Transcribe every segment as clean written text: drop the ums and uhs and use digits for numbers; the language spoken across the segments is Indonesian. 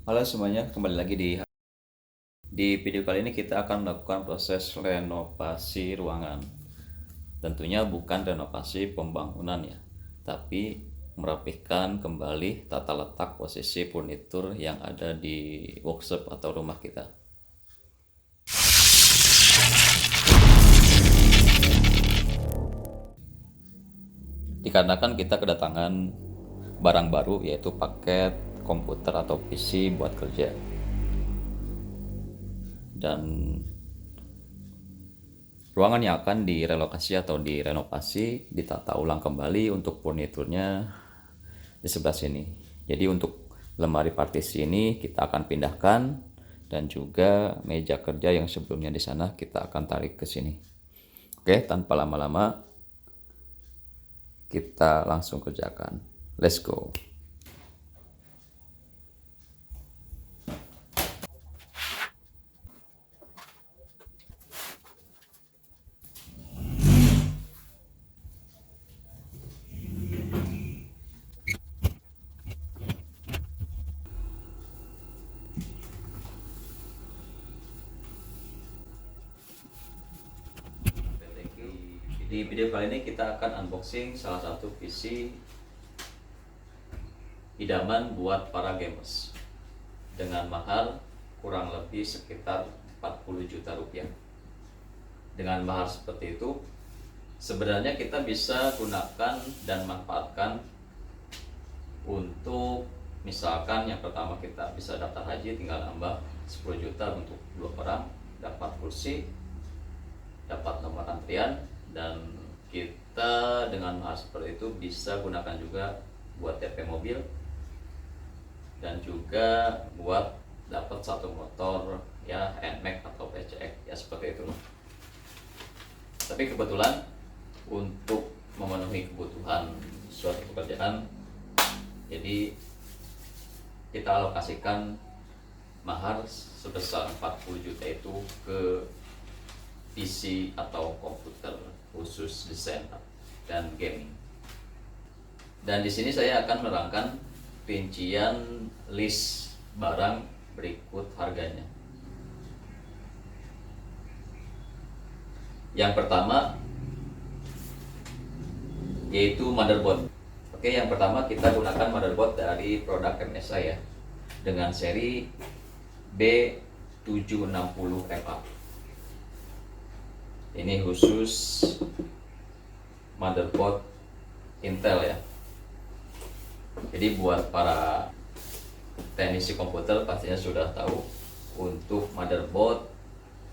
Halo semuanya, kembali lagi di video kali ini kita akan melakukan proses renovasi ruangan. Tentunya bukan renovasi pembangunan ya, tapi merapikan kembali tata letak posisi furnitur yang ada di workshop atau rumah kita. Dikarenakan kita kedatangan barang baru yaitu paket komputer atau PC buat kerja. Dan ruangan yang akan direlokasi atau direnovasi ditata ulang kembali untuk furniturnya di sebelah sini. Jadi untuk lemari partisi ini kita akan pindahkan dan juga meja kerja yang sebelumnya di sana kita akan tarik ke sini. Oke, tanpa lama-lama kita langsung kerjakan. Let's go. Di video kali ini kita akan unboxing salah satu PC idaman buat para gamers dengan mahar kurang lebih sekitar 40 juta rupiah. Dengan mahar seperti itu, sebenarnya kita bisa gunakan dan manfaatkan untuk misalkan yang pertama kita bisa daftar haji, tinggal nambah 10 juta untuk 2 orang, dapat kursi, dapat nomor antrian, dan kita dengan hal seperti itu bisa gunakan juga buat TP mobil dan juga buat dapat satu motor ya, NMAX atau PCX ya, seperti itu. Tapi kebetulan untuk memenuhi kebutuhan suatu pekerjaan, jadi kita alokasikan mahar sebesar 40 juta itu ke PC atau komputer khusus desain dan gaming. Dan di sini saya akan menerangkan rincian list barang berikut harganya. Yang pertama yaitu motherboard. Oke, yang pertama kita gunakan motherboard dari produk MSI ya, dengan seri B760MA. Ini khusus motherboard Intel ya. Jadi buat para teknisi komputer pastinya sudah tahu untuk motherboard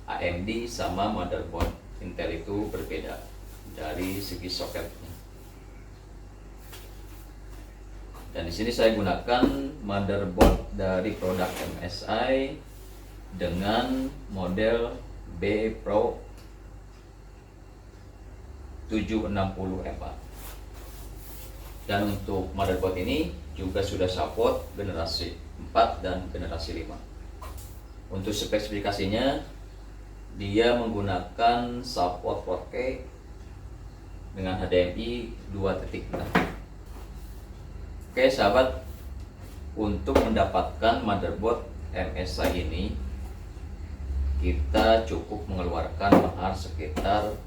AMD sama motherboard Intel itu berbeda dari segi soketnya. Dan di sini saya gunakan motherboard dari produk MSI dengan model B Pro 760MA. Dan untuk motherboard ini juga sudah support generasi 4 dan generasi 5. Untuk spesifikasinya, dia menggunakan support 4K dengan HDMI 2.6. Oke sahabat, untuk mendapatkan motherboard MSI ini kita cukup mengeluarkan mahar sekitar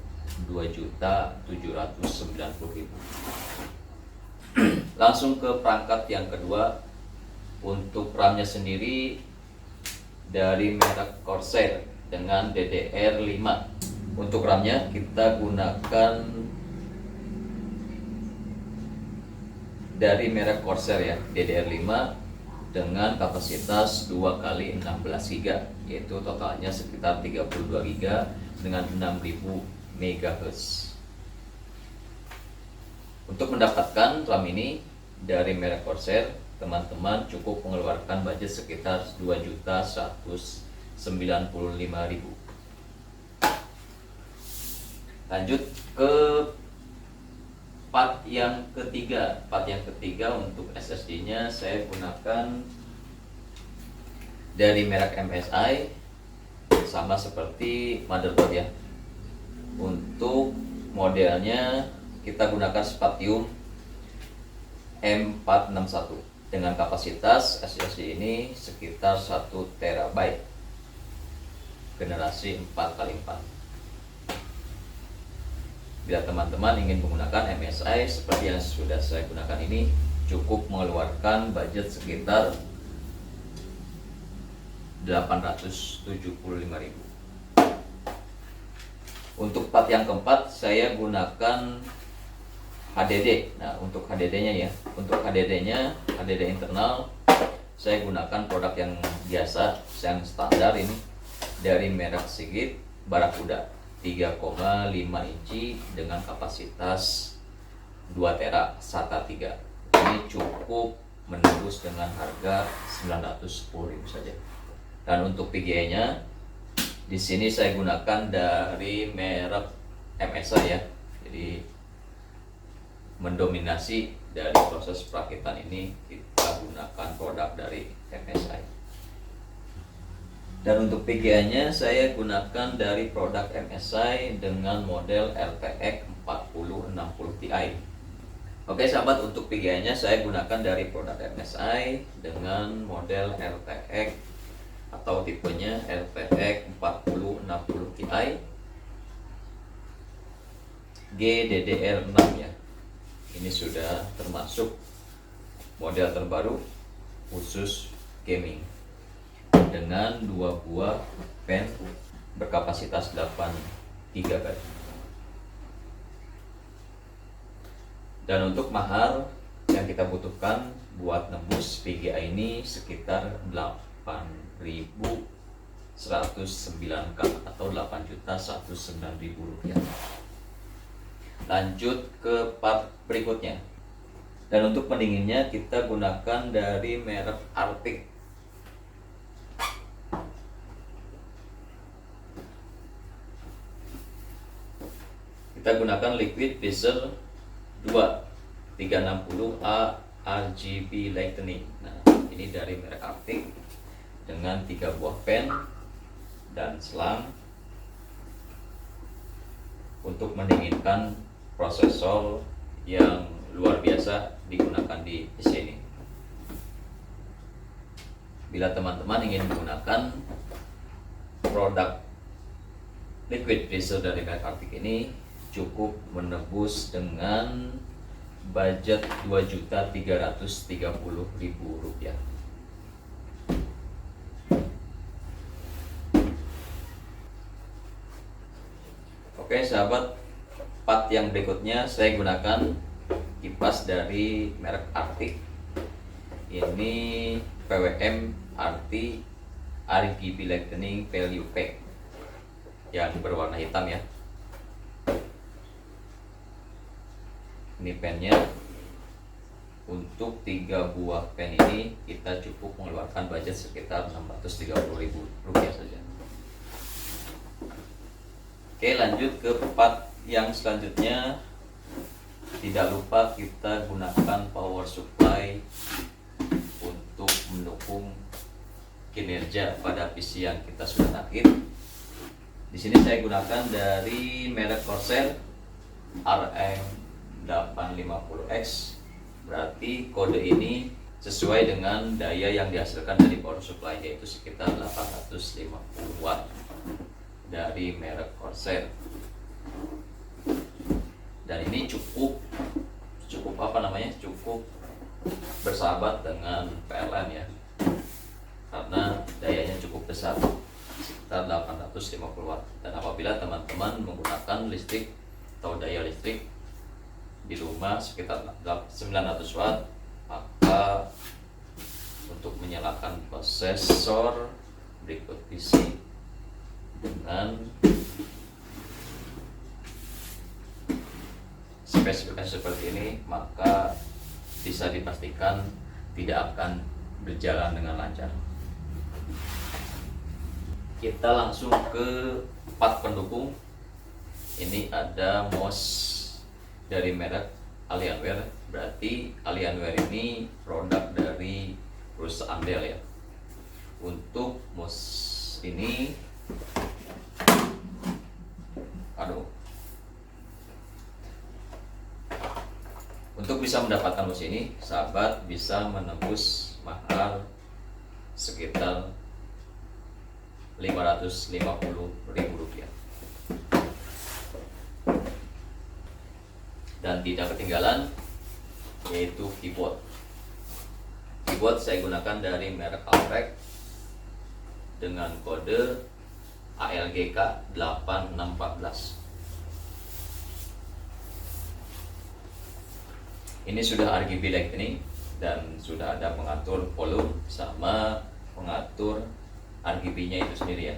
2.790.000. Langsung ke perangkat yang kedua. Untuk RAM-nya sendiri dari merek Corsair dengan DDR5. Untuk RAM-nya kita gunakan dari merek Corsair ya, DDR5 dengan kapasitas 2 kali 16 GB, yaitu totalnya sekitar 32 GB dengan 6000 MHz. Untuk mendapatkan RAM ini dari merek Corsair, teman-teman cukup mengeluarkan budget sekitar 2.195.000. Lanjut ke part yang ketiga. Part yang ketiga untuk SSD-nya saya gunakan dari merek MSI, sama seperti motherboard ya. Untuk modelnya kita gunakan Spatium M461 dengan kapasitas SSD ini sekitar 1 terabyte generasi 4x4. Bila teman-teman ingin menggunakan MSI seperti yang sudah saya gunakan ini, cukup mengeluarkan budget sekitar 875.000. Untuk part yang keempat saya gunakan HDD. Nah, untuk HDD-nya ya, untuk HDD-nya, HDD internal, saya gunakan produk yang biasa, yang standar ini dari merek Seagate Barakuda 3,5 inci dengan kapasitas 2 tera SATA 3. Ini cukup menembus dengan harga 910.000 saja. Dan untuk VGA-nya di sini saya gunakan dari merek MSI ya. Jadi mendominasi dari proses perakitan ini kita gunakan produk dari MSI. Dan untuk VGA-nya saya gunakan dari produk MSI dengan model RTX 4060 Ti. Oke sahabat, untuk VGA-nya saya gunakan dari produk MSI dengan model RTX atau tipenya RTX 4060 Ti GDDR6 ya. Ini sudah termasuk model terbaru khusus gaming dengan 2 buah pen berkapasitas 8 GB. Dan untuk mahar yang kita butuhkan buat nembus VGA ini sekitar 8.109K atau 8.109.000 rupiah. Lanjut ke part berikutnya. Dan untuk pendinginnya kita gunakan dari merek Arctic. Kita gunakan liquid freezer 2 360A RGB Lightning. Nah, ini dari merek Arctic dengan 3 buah pen dan selang untuk mendinginkan prosesor yang luar biasa digunakan di PC ini. Bila teman-teman ingin menggunakan produk liquid freezer dari merek Arctic ini, cukup menebus dengan budget Rp2.330.000. Oke sahabat, part yang berikutnya saya gunakan kipas dari merek Arctic. Ini PWM RT RGB Lightning Value Pack yang berwarna hitam ya. Ini pennya. Untuk 3 buah pen ini kita cukup mengeluarkan budget sekitar Rp630.000 saja. Oke, lanjut ke part yang selanjutnya. Tidak lupa kita gunakan power supply untuk mendukung kinerja pada PC yang kita sudah rakit. Di sini saya gunakan dari merek Corsair RM850X. Berarti kode ini sesuai dengan daya yang dihasilkan dari power supply, yaitu sekitar 850 watt dari merek Corsair. Dan ini cukup bersahabat dengan PLN ya, karena dayanya cukup besar, sekitar 850 watt. Dan apabila teman-teman menggunakan listrik atau daya listrik di rumah sekitar 900 watt, maka untuk menyalakan prosesor berikut PC dengan spesifikasi seperti ini, maka bisa dipastikan tidak akan berjalan dengan lancar. Kita langsung ke part pendukung. Ini ada mouse dari merek Alienware. Berarti Alienware ini produk dari perusahaan Dell ya. Untuk mouse ini untuk bisa mendapatkan bus ini, sahabat bisa menembus mahar sekitar Rp550.000. Dan tidak ketinggalan yaitu keyboard. Keyboard saya gunakan dari merek Altec dengan kode ALGK 8614. Ini sudah RGB lighting dan sudah ada pengatur volume sama pengatur RGB-nya itu sendiri ya.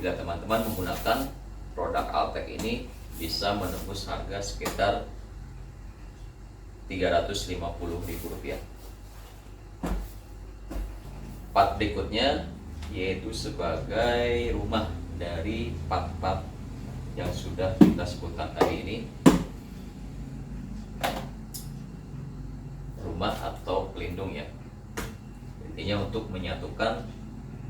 Bila teman-teman menggunakan produk Altec ini bisa menembus harga sekitar Rp350.000. Part berikutnya yaitu sebagai rumah dari part-part yang sudah kita sebutkan tadi ini. Rumah atau pelindung ya, intinya untuk menyatukan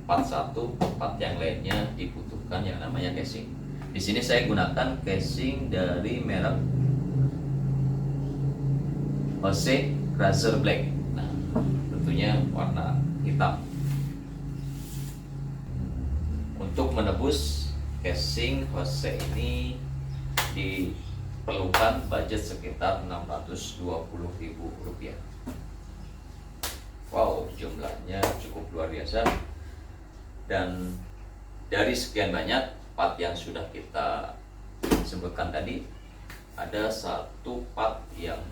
part satu part yang lainnya dibutuhkan yang namanya casing. Di sini saya gunakan casing dari merek Jose Razor Black. Nah, tentunya warna hitam. Untuk menebus casing Jose ini diperlukan budget sekitar Rp620.000. Wow, jumlahnya cukup luar biasa. Dan dari sekian banyak part yang sudah kita sebutkan tadi, ada satu part yang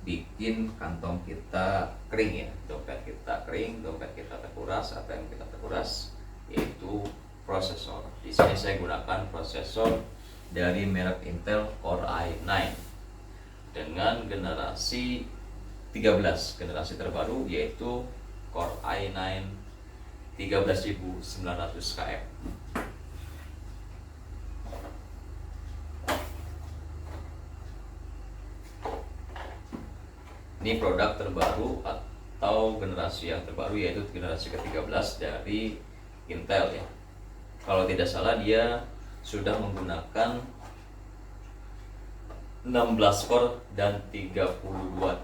bikin kantong kita kering ya, dompet kita kering, dompet kita terkuras, ATM kita terkuras, yaitu prosesor. Di sini saya gunakan prosesor dari merek Intel Core i9 dengan generasi 13, generasi terbaru yaitu Core i9 13900KF. Ini produk terbaru atau generasi yang terbaru, yaitu generasi ke-13 dari Intel ya. Kalau tidak salah dia sudah menggunakan 16 core dan 32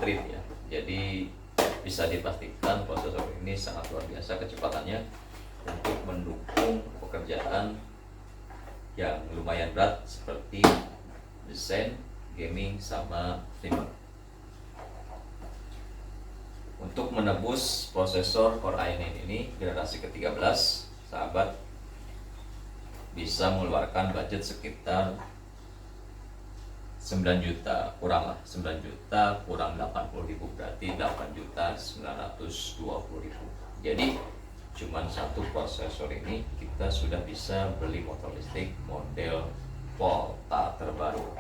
thread ya. Jadi bisa dipastikan prosesor ini sangat luar biasa kecepatannya untuk mendukung pekerjaan yang lumayan berat seperti desain, gaming, sama streamer. Untuk menebus prosesor Core i9 ini generasi ke-13, sahabat bisa mengeluarkan budget sekitar 9 juta, kurang lah 9 juta kurang 80.000, berarti 8.920.000. Jadi cuman satu prosesor ini kita sudah bisa beli motor listrik model Volta terbaru.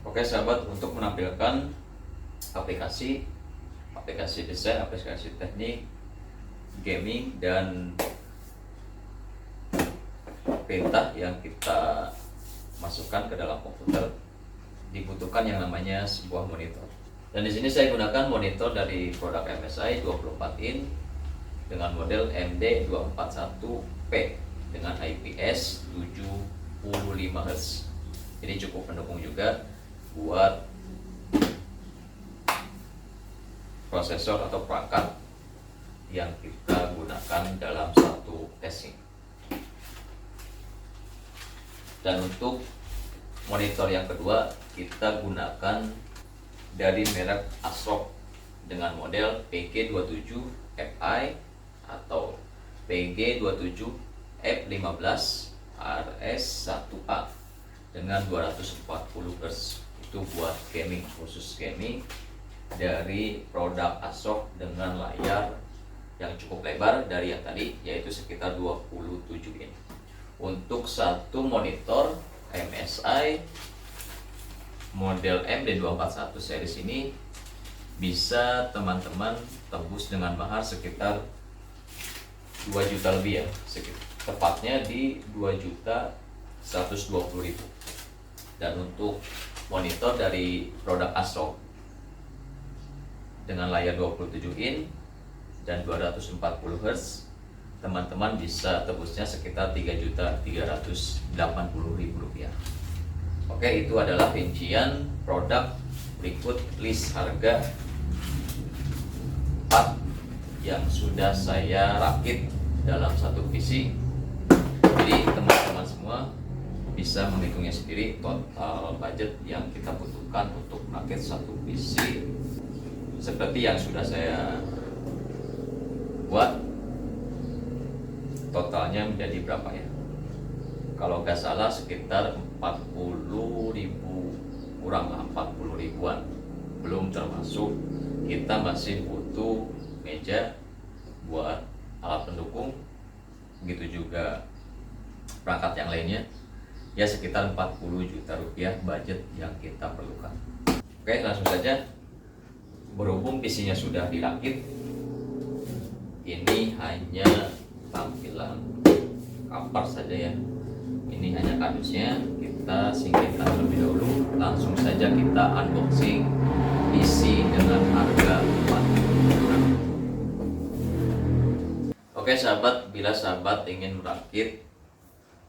Oke sahabat, untuk menampilkan aplikasi desain, aplikasi teknik, gaming, dan perintah yang kita masukkan ke dalam komputer, dibutuhkan yang namanya sebuah monitor. Dan di sini saya gunakan monitor dari produk MSI 24 in dengan model MD241P dengan IPS 75 Hz. Jadi cukup mendukung juga buat prosesor atau perangkat yang kita gunakan dalam satu casing. Dan untuk monitor yang kedua kita gunakan dari merek ASRock dengan model PG27Fi atau PG27F15 RS1A dengan 240 Hz. Itu buat gaming, khusus gaming, dari produk ASRock dengan layar yang cukup lebar dari yang tadi, yaitu sekitar 27 in. Untuk satu monitor MSI model MD241 series ini bisa teman-teman tebus dengan mahar sekitar 2 juta lebih ya, tepatnya di 2.120.000. Dan untuk monitor dari produk ASRock dengan layar 27 in dan 240 Hz, teman-teman bisa tebusnya sekitar Rp3.380.000. Oke, itu adalah rincian produk. Berikut list harga part yang sudah saya rakit dalam satu PC. Jadi teman-teman semua bisa menghitungnya sendiri total budget yang kita butuhkan untuk merakit satu PC seperti yang sudah saya buat. Totalnya menjadi berapa ya? Kalau nggak salah sekitar 40.000, kurang lah 40 ribuan, belum termasuk kita masih butuh meja buat alat pendukung, begitu juga perangkat yang lainnya, ya sekitar 40 juta rupiah budget yang kita perlukan. Oke, langsung saja. Berhubung PC-nya sudah dirakit, ini hanya tampilan cover saja ya. Ini hanya kardusnya, kita singkirkan terlebih dahulu. Langsung saja kita unboxing PC dengan harga 4. Oke sahabat, bila sahabat ingin merakit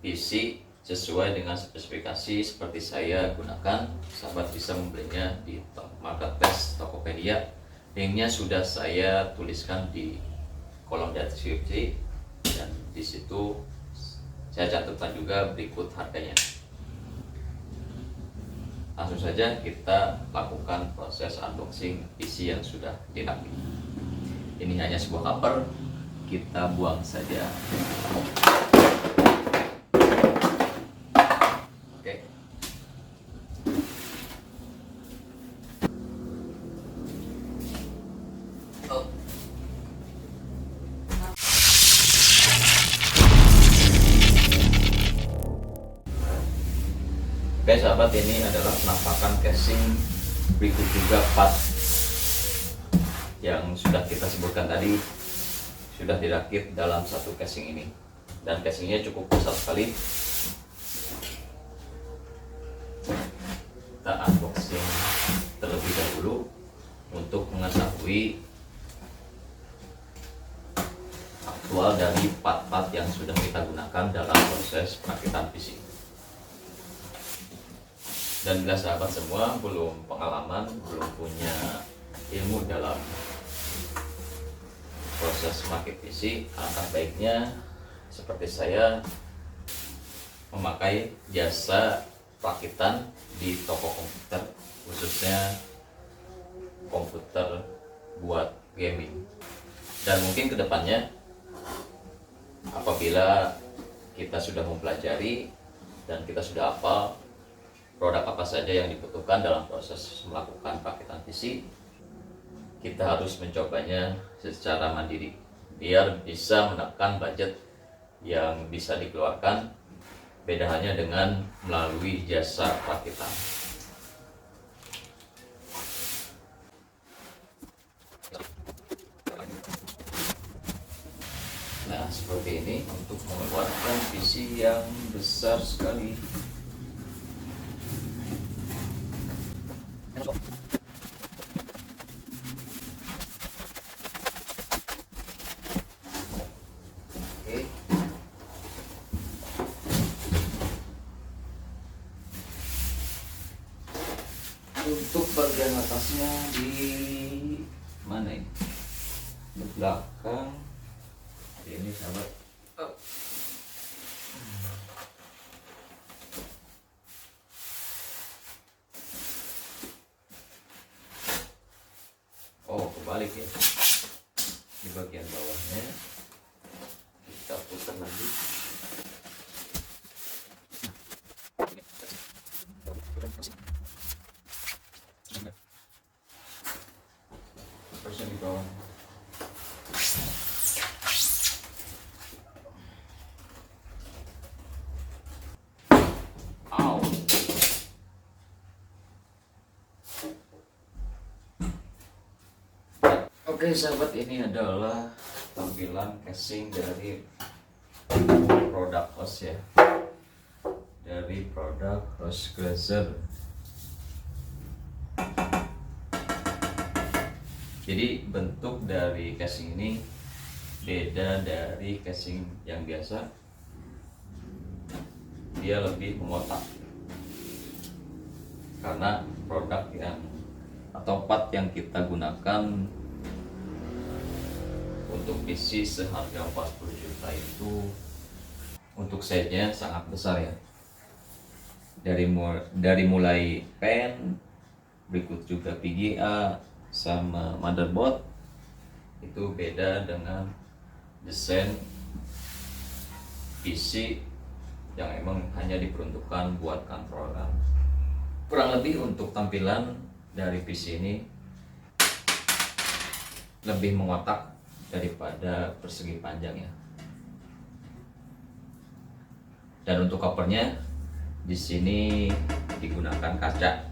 PC sesuai dengan spesifikasi seperti saya gunakan, sahabat bisa membelinya di marketplace Tokopedia. Linknya sudah saya tuliskan di kolom deskripsi, dan di situ saya catatkan juga berikut harganya. Langsung saja kita lakukan proses unboxing PC yang sudah dirakit. Ini hanya sebuah cover, kita buang saja. Oke. Oh. Oke sahabat, ini adalah penampakan casing. Berikut juga part yang sudah kita sebutkan tadi sudah dirakit dalam satu casing ini, dan casingnya cukup besar sekali. Kita unboxing terlebih dahulu untuk mengetahui aktual dari part-part yang sudah kita gunakan dalam proses perakitan PC. Dan bila sahabat semua belum pengalaman, belum punya ilmu dalam proses merakit PC, alangkah baiknya seperti saya memakai jasa perakitan di toko komputer, khususnya komputer buat gaming. Dan mungkin kedepannya apabila kita sudah mempelajari dan kita sudah hafal produk apa saja yang dibutuhkan dalam proses melakukan perakitan PC, kita harus mencobanya secara mandiri biar bisa menekan budget yang bisa dikeluarkan. Beda hanya dengan melalui jasa perakitan. Nah, seperti ini untuk mengeluarkan PC yang besar sekali. Untuk bagian atasnya di mana ini? Di belakang. Ini sahabat. Oh, kebalik ya. Di bagian bawahnya kita putar lagi. Terusnya di bawah. Oke sahabat, ini adalah tampilan casing dari produk host ya, dari produk host Glazer. Jadi bentuk dari casing ini beda dari casing yang biasa, dia lebih mengotak. karena produk yang atau part yang kita gunakan untuk PC seharga 40 juta itu untuk size-nya sangat besar ya. Dari mulai pen, berikut juga PGA sama motherboard itu beda dengan desain PC yang emang hanya diperuntukkan buat controller. Kurang lebih untuk tampilan dari PC ini lebih mengotak daripada persegi panjang ya. Dan untuk covernya di sini digunakan kaca,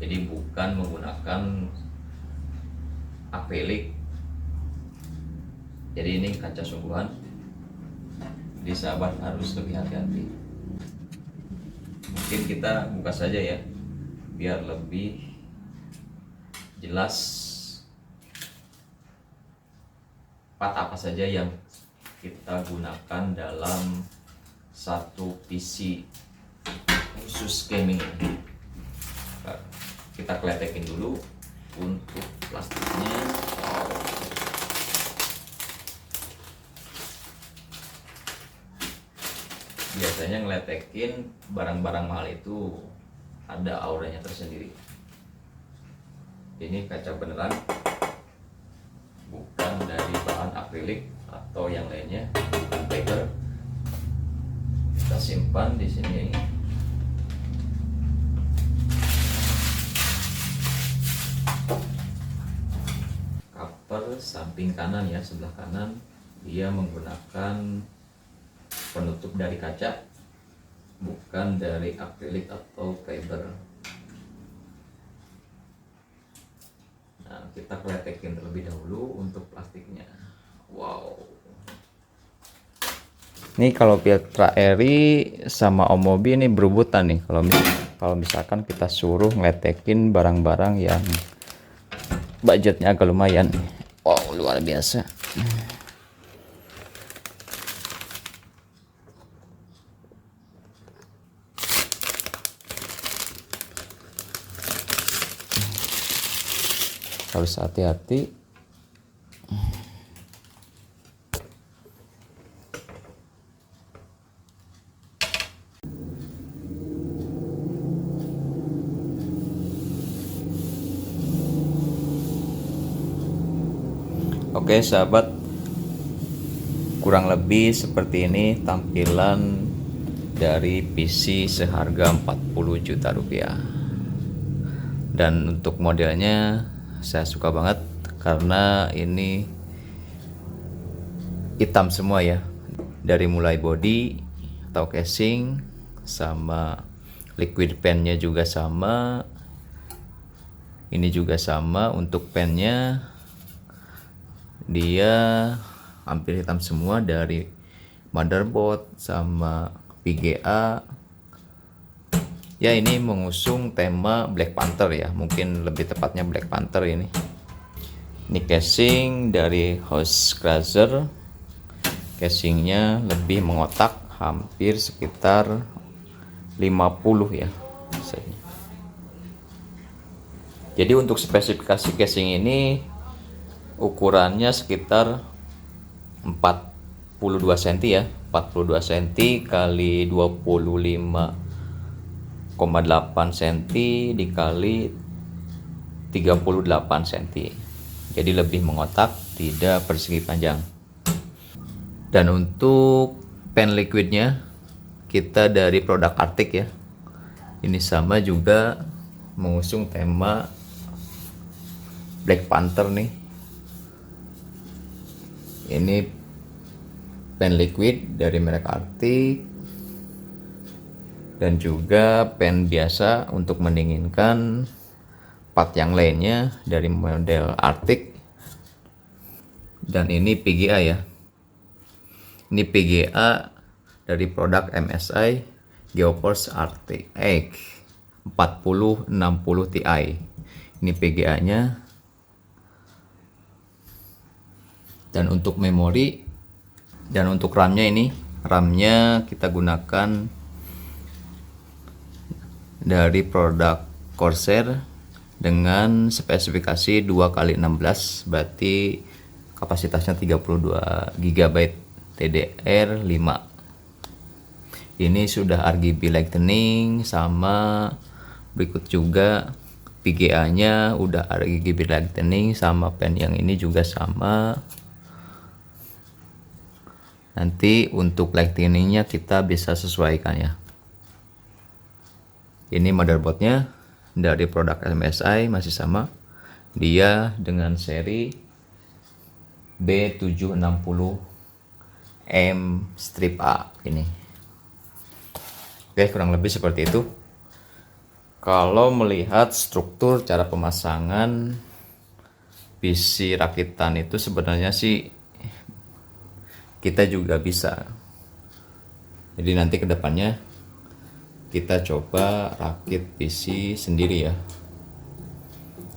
jadi bukan menggunakan akrilik. Jadi ini kaca sungguhan. Jadi sahabat harus lebih hati-hati. Mungkin kita buka saja ya, biar lebih jelas part apa saja yang kita gunakan dalam satu PC khusus gaming ini. Kita kletekin dulu untuk plastiknya. Biasanya ngeletekin barang-barang mahal itu ada auranya tersendiri. Ini kaca beneran, bukan dari bahan akrilik atau yang lainnya, paper. Kita simpan di sini. Cover samping kanan ya, sebelah kanan dia menggunakan penutup dari kaca, bukan dari akrilik atau fiber. Nah, kita kletekin terlebih dahulu untuk plastiknya. Wow. Ini kalau Piltra Eri sama Omobi ini berebutan nih. Kalau misalkan kita suruh ngeletekin barang-barang yang budgetnya agak lumayan. Wow, luar biasa. Harus hati-hati. Oke sahabat, kurang lebih seperti ini tampilan dari PC seharga 40 juta rupiah. Dan untuk modelnya saya suka banget karena ini hitam semua ya, dari mulai body atau casing sama liquid pennya juga sama, ini juga sama. Untuk pennya dia hampir hitam semua, dari motherboard sama PGA ya. Ini mengusung tema Black Panther ya, mungkin lebih tepatnya Black Panther ini. Ini casing dari House Cruiser, casingnya lebih mengotak, hampir sekitar 50 ya. Jadi untuk spesifikasi casing ini ukurannya sekitar 42 cm ya, 42 cm kali 25,8 cm dikali 38 cm. Jadi lebih mengotak, tidak persegi panjang. Dan untuk pen liquidnya kita dari produk Arctic ya. Ini sama juga mengusung tema Black Panther nih. Ini pen liquid dari merek Arctic, dan juga pen biasa untuk mendinginkan part yang lainnya dari model Arctic. Dan ini PGA ya, ini PGA dari produk MSI GeoForce RTX 4060 Ti. Ini PGA nya. Dan untuk memori dan untuk RAM-nya, ini RAM-nya kita gunakan dari produk Corsair dengan spesifikasi 2x16, berarti kapasitasnya 32 GB DDR5. Ini sudah RGB lightning, sama berikut juga PGA-nya udah RGB lightning, sama pen yang ini juga sama. Nanti untuk lightning-nya kita bisa sesuaikan ya. Ini motherboardnya dari produk MSI masih sama, dia dengan seri B760M-A ini. Oke, kurang lebih seperti itu. Kalau melihat struktur cara pemasangan PC rakitan itu sebenarnya sih kita juga bisa. Jadi nanti kedepannya kita coba rakit PC sendiri ya,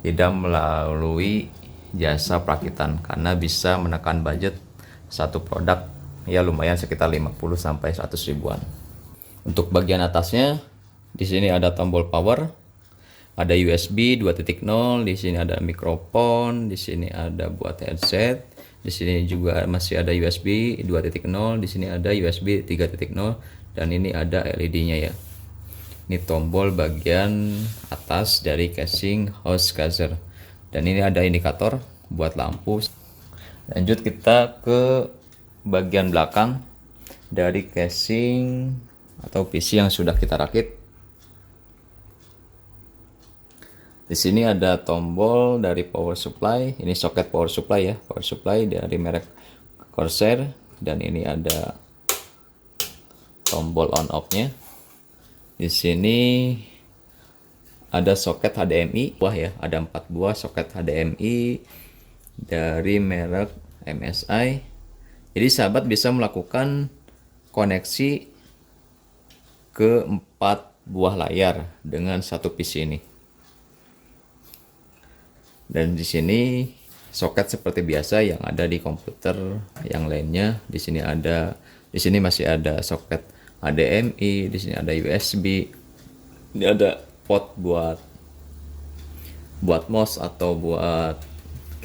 tidak melalui jasa perakitan, karena bisa menekan budget satu produk ya lumayan sekitar 50 sampai 100 ribuan. Untuk bagian atasnya di sini ada tombol power, ada USB 2.0, di sini ada mikrofon, di sini ada buat headset, di sini juga masih ada USB 2.0, di sini ada USB 3.0, dan ini ada LED-nya ya. Ini tombol bagian atas dari casing host Corsair, dan ini ada indikator buat lampu. Lanjut kita ke bagian belakang dari casing atau PC yang sudah kita rakit. Di sini ada tombol dari power supply, ini soket power supply ya, power supply dari merek Corsair, dan ini ada tombol on off-nya. Di sini ada soket HDMI, ya, ada 4 buah soket HDMI dari merek MSI. Jadi sahabat bisa melakukan koneksi ke 4 buah layar dengan satu PC ini. Dan di sini soket seperti biasa yang ada di komputer yang lainnya. Di sini masih ada soket HDMI, di sini ada USB. Ini ada port buat mouse atau buat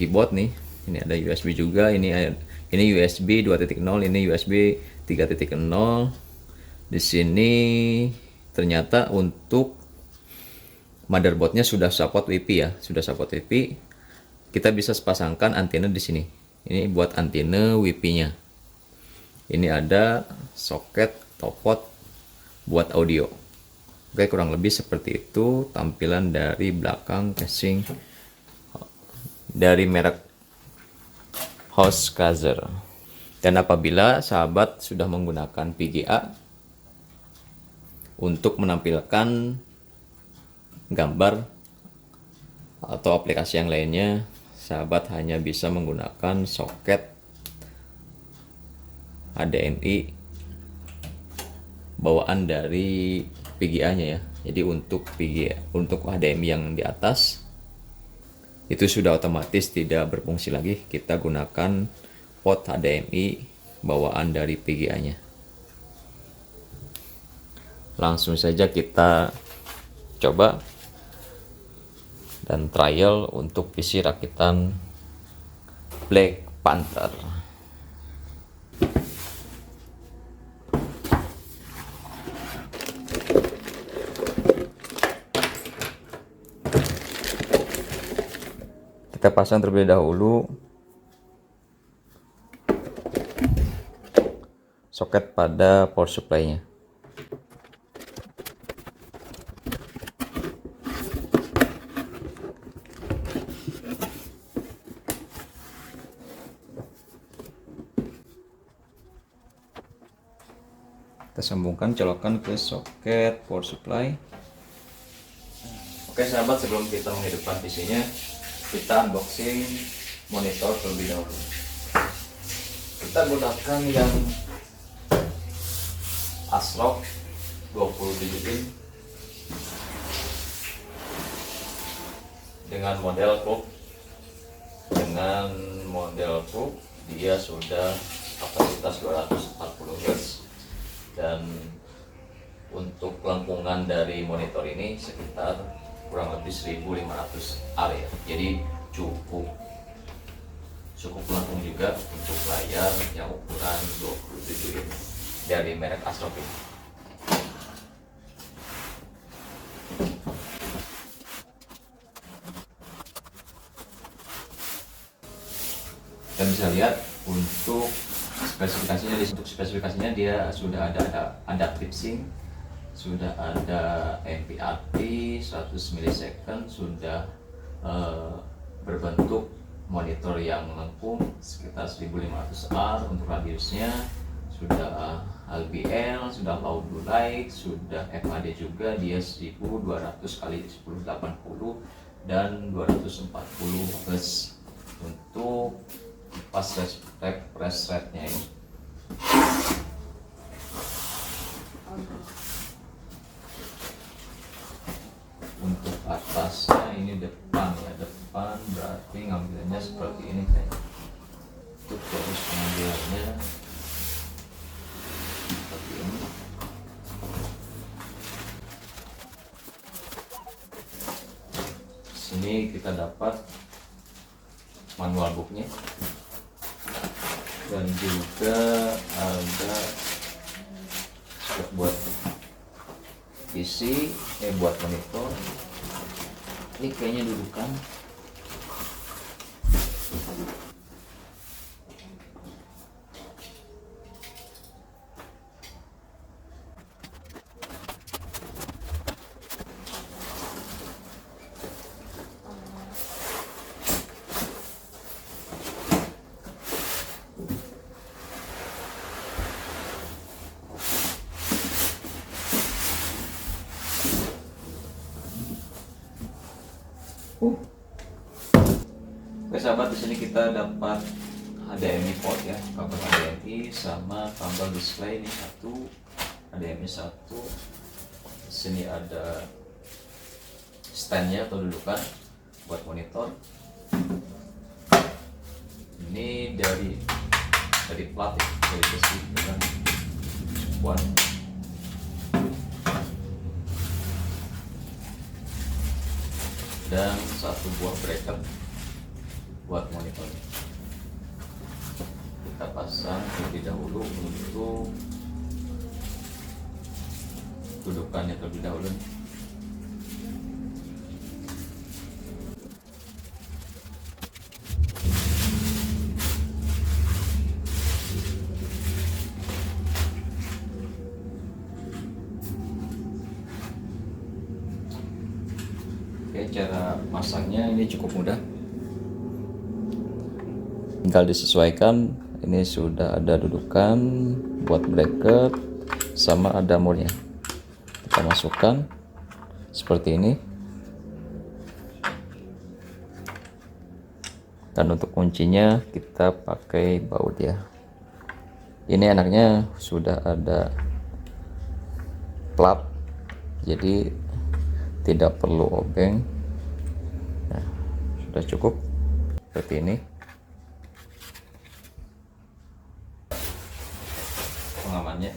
keyboard nih. Ini ada USB juga. Ini USB 2.0, ini USB 3.0. Di sini ternyata untuk motherboardnya sudah support WiFi ya, sudah support WiFi. Kita bisa pasangkan antena di sini. Ini buat antena WiFi-nya. Ini ada soket topot buat audio. Oke, kurang lebih seperti itu tampilan dari belakang casing dari merek host Corsair. Dan apabila sahabat sudah menggunakan VGA untuk menampilkan gambar atau aplikasi yang lainnya, sahabat hanya bisa menggunakan soket HDMI bawaan dari VGA-nya ya. Jadi untuk HDMI yang di atas itu sudah otomatis tidak berfungsi lagi. Kita gunakan port HDMI bawaan dari VGA-nya. Langsung saja kita coba dan trial untuk PC rakitan Black Panther. Kita pasang terlebih dahulu soket pada power supply-nya. Kita sambungkan colokan ke soket power supply. Oke sahabat, sebelum kita menghidupkan PC-nya, kita unboxing monitor terlebih dahulu. Kita gunakan yang ASRock 27 in dengan model Pro. Dia sudah kapasitas 240 Hz, dan untuk lengkungan dari monitor ini sekitar kurang lebih 1500 R ya. Jadi cukup melengkung juga untuk layar yang ukuran 27 ini dari merek Asrock ini. Kita bisa lihat untuk spesifikasinya dia sudah ada adaptive sync, sudah ada MPRT 100 ms, sudah berbentuk monitor yang melengkung sekitar 1500 R untuk radiusnya, sudah LBL, sudah low blue light, sudah FHD juga, dia 1200 x 1080 dan 240 Hz untuk refresh rate-nya ini. Untuk atasnya ini depan ya, depan berarti ngambilnya seperti ini kayaknya. Untuk terus pengambilannya seperti ini. Sini kita dapat manual booknya dan juga ada spek buat PC, buat monitor. Ini kayaknya dudukan. Oke sahabat, di sini kita dapat HDMI port ya, kabel HDMI sama kabel display ini satu, HDMI satu. Di sini ada standnya atau dudukan buat monitor. Ini dari plat ya, dari besi dengan kuat. Dan satu buah bracket buat monitornya. Kita pasang terlebih dahulu untuk dudukannya terlebih dahulu. Oke, cara masangnya ini cukup mudah. Tinggal disesuaikan. Ini sudah ada dudukan buat bracket sama ada murnya. Kita masukkan seperti ini. Dan untuk kuncinya kita pakai baut ya. Ini enaknya sudah ada klap, jadi tidak perlu obeng. Nah, sudah cukup seperti ini. Pengamannya.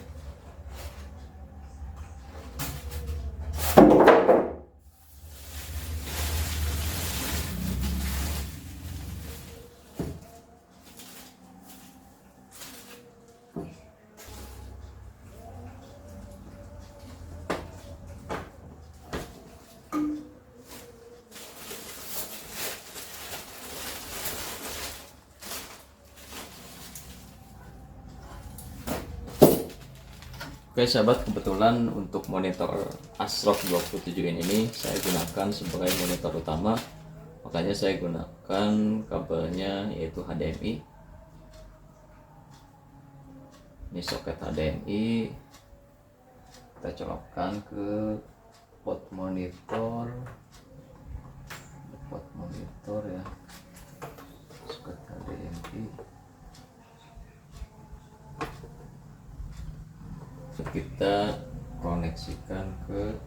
Oke sahabat, kebetulan untuk monitor Asrock 27 in ini saya gunakan sebagai monitor utama, makanya saya gunakan kabelnya yaitu HDMI. Ini soket HDMI, kita colokkan ke port monitor ya, soket HDMI. Kita koneksikan ke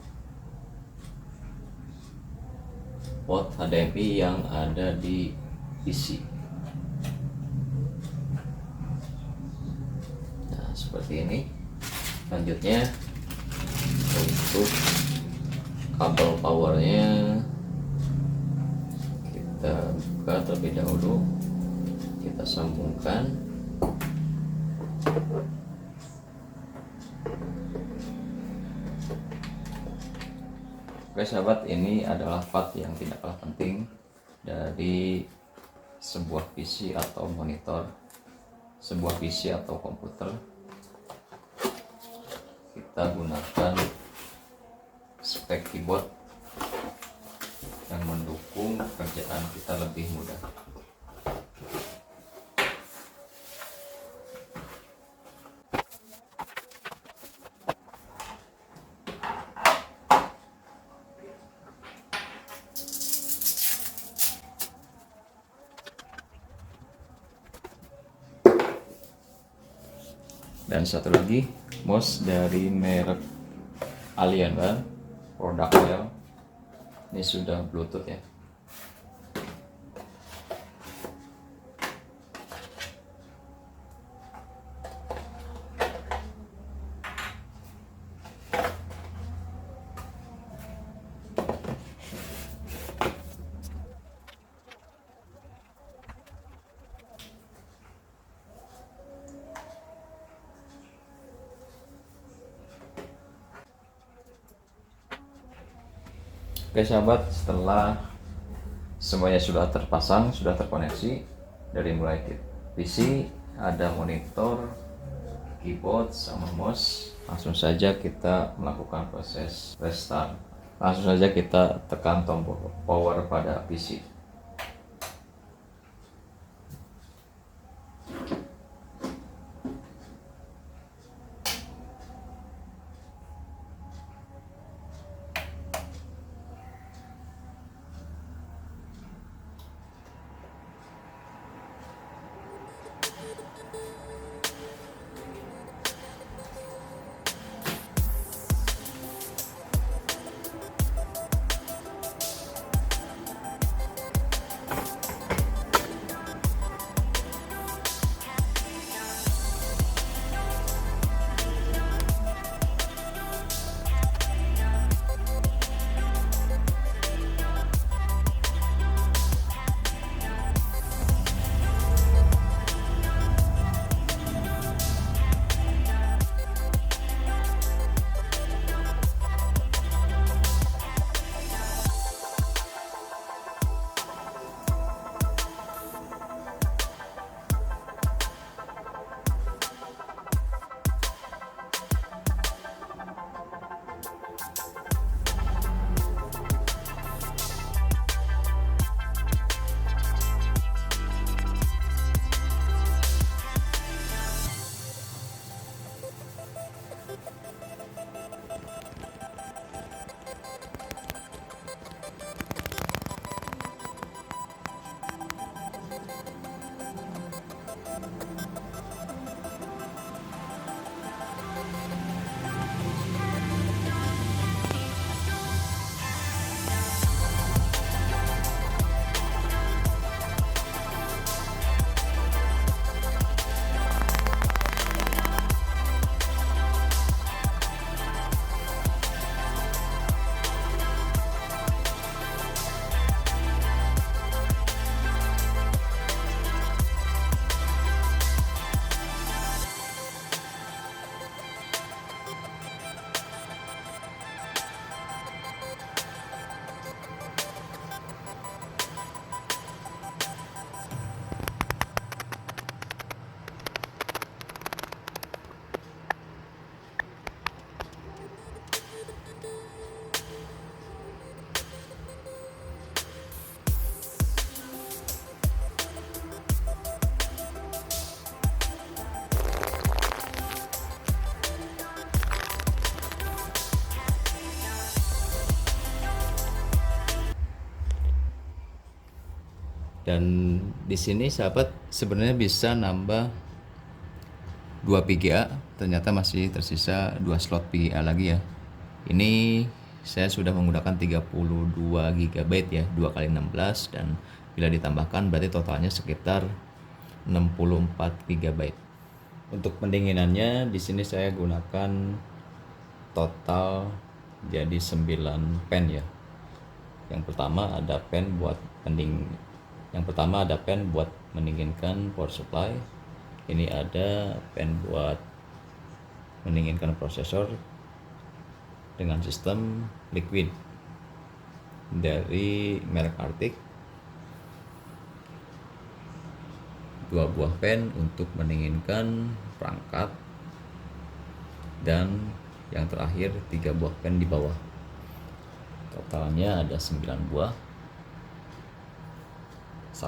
port HDMI yang ada di PC. Nah, seperti ini. Selanjutnya untuk kabel powernya kita buka terlebih dahulu, kita sambungkan. Oke sahabat, ini adalah part yang tidak kalah penting dari sebuah PC atau monitor, sebuah PC atau komputer. Kita gunakan spek keyboard yang mendukung pekerjaan kita lebih mudah. Dan satu lagi, mouse dari merek Alienware, produk Dell. Ini sudah Bluetooth ya. Oke sahabat, setelah semuanya sudah terpasang, sudah terkoneksi, dari mulai PC, ada monitor, keyboard, sama mouse, langsung saja kita melakukan proses restart. Langsung saja kita tekan tombol power pada PC. Dan di sini sahabat sebenarnya bisa nambah 2 VGA, ternyata masih tersisa 2 slot VGA lagi ya. Ini saya sudah menggunakan 32 GB ya, 2 kali 16, dan bila ditambahkan berarti totalnya sekitar 64 GB. Untuk pendinginannya di sini saya gunakan total jadi 9 pen ya. Yang pertama ada pen buat mendinginkan power supply. Ini ada pen buat mendinginkan prosesor dengan sistem liquid dari merek Arctic. 2 buah pen untuk mendinginkan perangkat, dan yang terakhir 3 buah pen di bawah. Totalnya ada 9 buah. 1,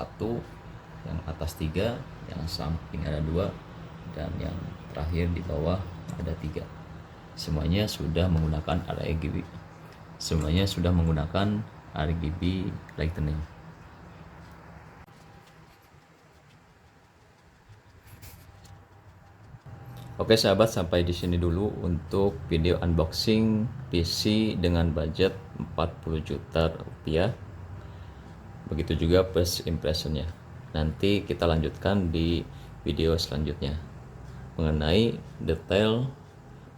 yang atas 3, yang samping ada 2, dan yang terakhir di bawah ada 3. Semuanya sudah menggunakan RGB. Lightning. Oke sahabat, sampai di sini dulu untuk video unboxing PC dengan budget 40 juta rupiah. Begitu juga first impressionnya. Nanti kita lanjutkan di video selanjutnya mengenai detail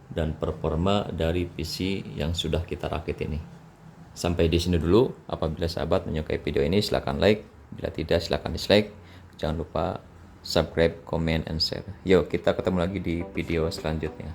dan performa dari PC yang sudah kita rakit ini. Sampai di sini dulu. Apabila sahabat menyukai video ini silahkan like, bila tidak silahkan dislike. Jangan lupa subscribe, comment, and share. Yuk kita ketemu lagi di video selanjutnya.